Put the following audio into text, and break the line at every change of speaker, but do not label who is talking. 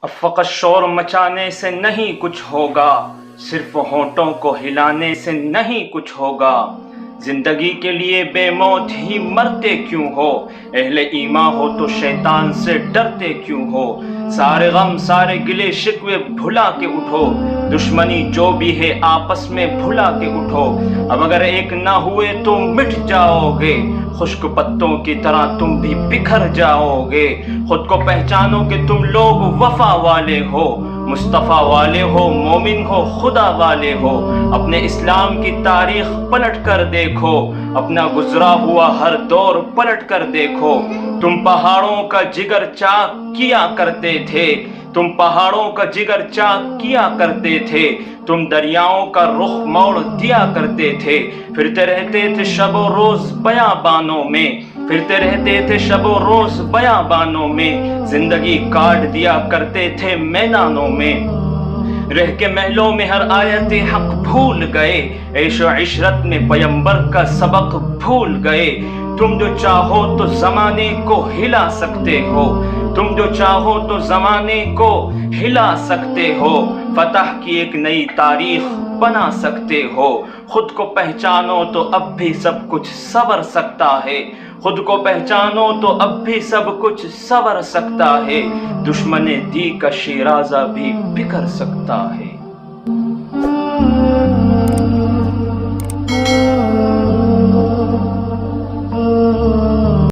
اب فقط شور مچانے سے نہیں کچھ ہوگا، صرف ہونٹوں کو ہلانے سے نہیں کچھ ہوگا۔ زندگی کے لیے بے موت ہی مرتے کیوں ہو؟ اہل ایمان ہو تو شیطان سے ڈرتے کیوں ہو؟ سارے غم سارے گلے شکوے بھلا کے اٹھو، دشمنی جو بھی ہے آپس میں بھلا کے اٹھو۔ اب اگر ایک نہ ہوئے تو مٹ جاؤ گے، خشک پتوں کی طرح تم بھی بکھر جاؤ گے۔ خود کو پہچانو کہ تم لوگ وفا والے ہو، مصطفیٰ والے ہو، مومن ہو، خدا والے ہو۔ اپنے اسلام کی تاریخ پلٹ کر دیکھو، اپنا گزرا ہوا ہر دور پلٹ کر دیکھو۔ تم پہاڑوں کا جگر چاک کیا کرتے تھے، تم پہاڑوں کا جگر چاک کیا کرتے تھے، تم دریاؤں کا رخ موڑ دیا کرتے تھے۔ پھرتے رہتے تھے شب و روز بیابانوں میں، پھرتے رہتے تھے شب و روز بیابانوں میں، زندگی کاٹ دیا کرتے تھے میدانوں میں۔ رہ کے محلوں میں ہر آیت حق بھول گئے، عیش و عشرت میں پیمبر کا سبق بھول گئے۔ تم جو چاہو تو زمانے کو ہلا سکتے ہو، تم جو چاہو تو زمانے کو ہلا سکتے ہو، فتح کی ایک نئی تاریخ بنا سکتے ہو۔ خود کو پہچانو تو اب بھی سب کچھ سنور سکتا ہے، خود کو پہچانو تو اب بھی سب کچھ سنور سکتا ہے۔ دشمن دی کا شیرازہ بھی بکھر سکتا ہے۔